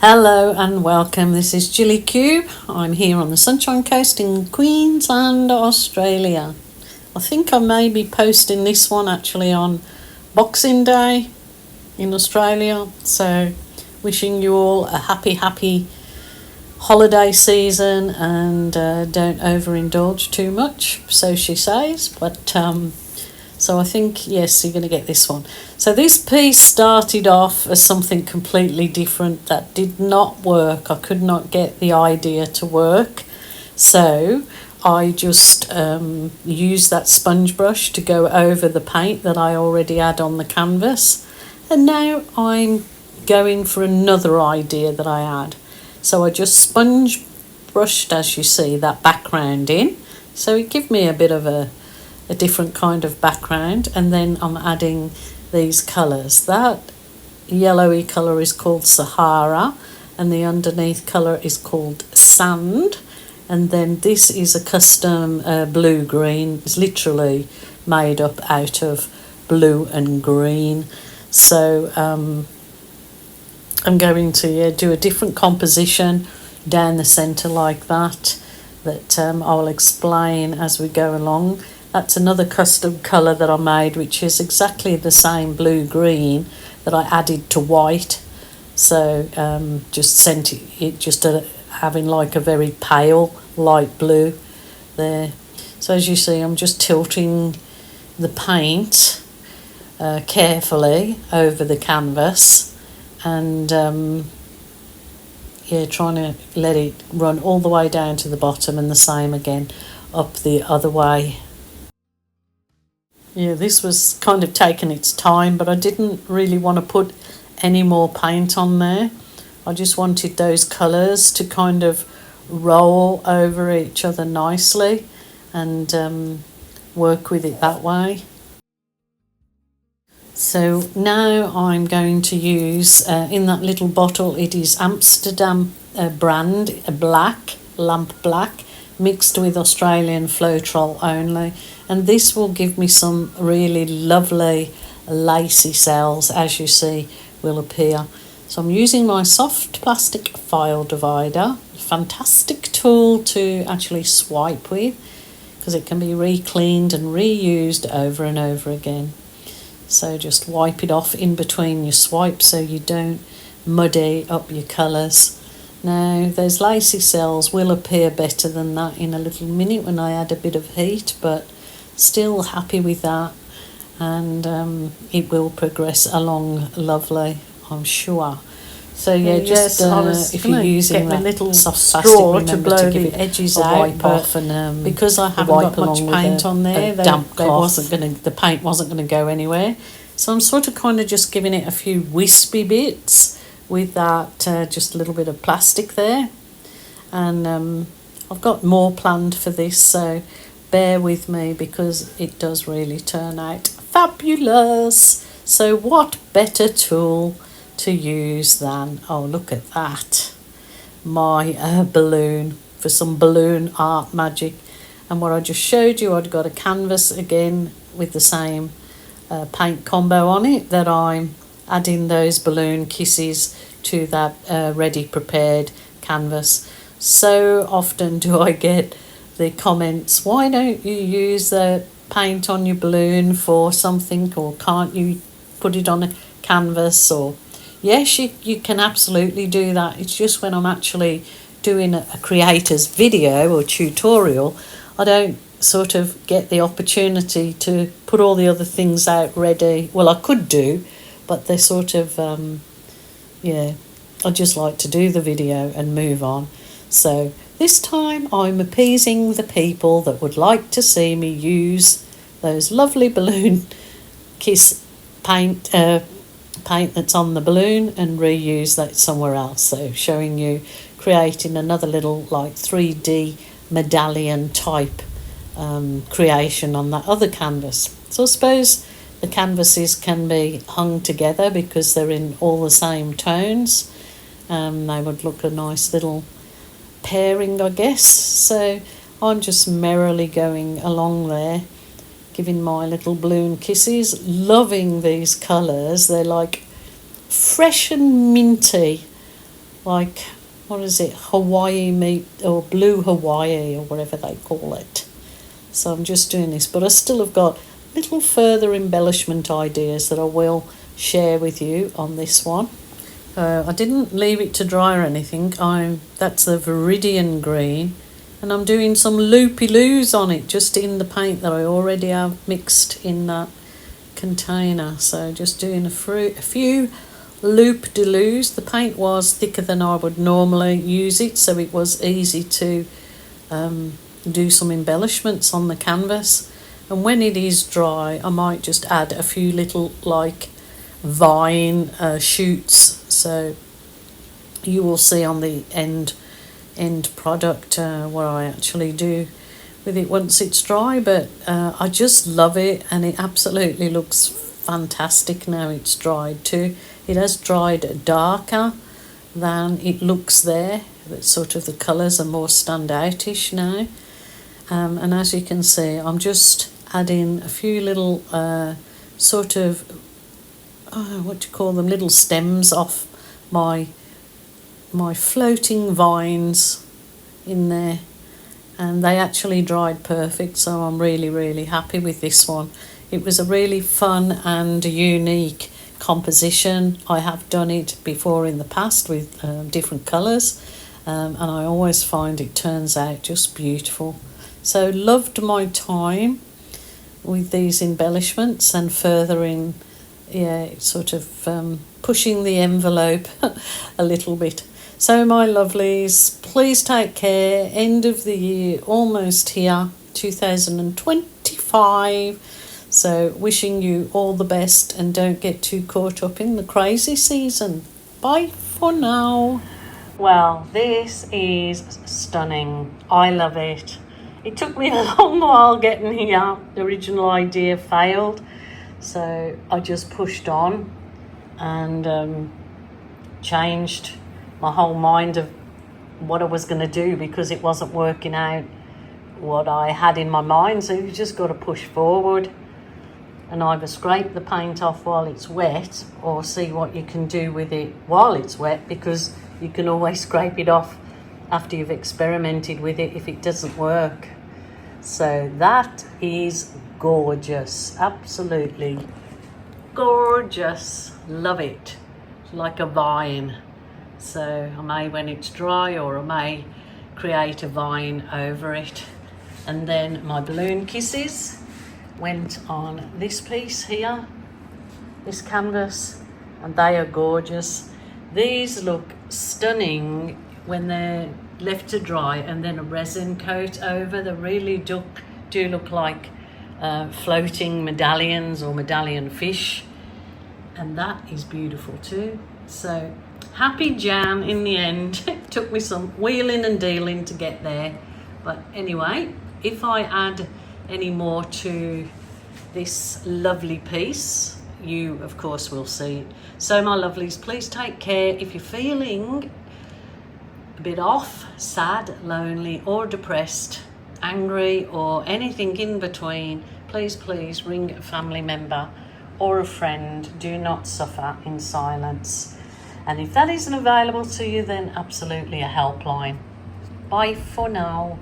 Hello and welcome. This is Gilly Cube. I'm here on the Sunshine Coast in Queensland, Australia. I think I may be posting this one actually on Boxing Day in Australia. So wishing you all a happy holiday season and don't overindulge too much, so she says. But so I think, yes, you're going to get this one. So this piece started off as something completely different that did not work. I could not get the idea to work. So I just used that sponge brush to go over the paint that I already had on the canvas. And now I'm going for another idea that I had. So I just sponge brushed, as you see, that background in. So it gave me a bit of a different kind of background, and then I'm adding these colours. That yellowy colour is called Sahara, and the underneath colour is called Sand, and then this is a custom blue-green. It's literally made up out of blue and green. So I'm going to do a different composition down the centre like that I'll explain as we go along. That's another custom colour that I made, which is exactly the same blue-green that I added to white. So just sent it just having like a very pale light blue there. So as you see, I'm just tilting the paint carefully over the canvas and trying to let it run all the way down to the bottom, and the same again up the other way. Yeah, this was kind of taking its time, but I didn't really want to put any more paint on there. I just wanted those colours to kind of roll over each other nicely and work with it that way. So now I'm going to use, in that little bottle, it is Amsterdam brand, lamp black, mixed with Australian Floetrol only. And this will give me some really lovely lacy cells, as you see, will appear. So I'm using my soft plastic file divider, fantastic tool to actually swipe with, because it can be re-cleaned and reused over and over again. So just wipe it off in between your swipes so you don't muddy up your colours. Now, those lacy cells will appear better than that in a little minute when I add a bit of heat, but still happy with that, and it will progress along lovely, I'm sure. So yeah, just if you're using that little soft straw to blow the edges out, off, and because I haven't got much paint on there, the paint wasn't going to go anywhere. So I'm sort of kind of just giving it a few wispy bits with that, just a little bit of plastic there, and I've got more planned for this, so bear with me because it does really turn out fabulous. So what better tool to use than, oh, look at that, my balloon, for some balloon art magic. And what I just showed you, I'd got a canvas again with the same paint combo on it, that I'm adding those balloon kisses to that ready prepared canvas. So often do I get the comments, why don't you use the paint on your balloon for something, or can't you put it on a canvas? Or yes, you can absolutely do that. It's just when I'm actually doing a creator's video or tutorial, I don't sort of get the opportunity to put all the other things out ready. Well, I could do, but they're sort of I just like to do the video and move on. So this time I'm appeasing the people that would like to see me use those lovely balloon kiss paint that's on the balloon and reuse that somewhere else. So showing you creating another little like 3D medallion type creation on that other canvas. So I suppose the canvases can be hung together because they're in all the same tones. They would look a nice little pairing, I guess. So I'm just merrily going along there, giving my little balloon kisses, loving these colours. They're like fresh and minty, like, what is it, Hawaii meat or blue Hawaii or whatever they call it. So I'm just doing this, but I still have got little further embellishment ideas that I will share with you on this one. I didn't leave it to dry or anything. That's the Viridian green, and I'm doing some loopy-loos on it just in the paint that I already have mixed in that container. So just doing a few loop-de-loos. The paint was thicker than I would normally use it, so it was easy to do some embellishments on the canvas. And when it is dry, I might just add a few little like vine shoots, so you will see on the end product what I actually do with it once it's dry. But I just love it, and it absolutely looks fantastic now it's dried too. It has dried darker than it looks there. That sort of the colours are more standoutish now, and as you can see, I'm just adding a few little sort of what do you call them, little stems off my floating vines in there, and they actually dried perfect, so I'm really happy with this one. It was a really fun and unique composition. I have done it before in the past with different colours, and I always find it turns out just beautiful. So loved my time with these embellishments and furthering, sort of pushing the envelope a little bit. So my lovelies, please take care. End of the year almost here, 2025. So wishing you all the best, and don't get too caught up in the crazy season. Bye for now. Well, this is stunning. I love it. It took me a long while getting here. The original idea failed, so I just pushed on and changed my whole mind of what I was going to do, because it wasn't working out what I had in my mind. So you just got to push forward and either scrape the paint off while it's wet, or see what you can do with it while it's wet, because you can always scrape it off after you've experimented with it if it doesn't work. So that is gorgeous, absolutely gorgeous. Love it. It's like a vine. So I may, when it's dry, or I may create a vine over it. And then my balloon kisses went on this piece here, this canvas, and they are gorgeous. These look stunning when they're left to dry and then a resin coat over. They really do look like floating medallions or medallion fish, and that is beautiful too. So happy jam in the end. It took me some wheeling and dealing to get there, but anyway, if I add any more to this lovely piece, you of course will see. So my lovelies, please take care. If you're feeling a bit off, sad, lonely, or depressed, angry, or anything in between, please ring a family member or a friend. Do not suffer in silence. And if that isn't available to you, then absolutely a helpline. Bye for now.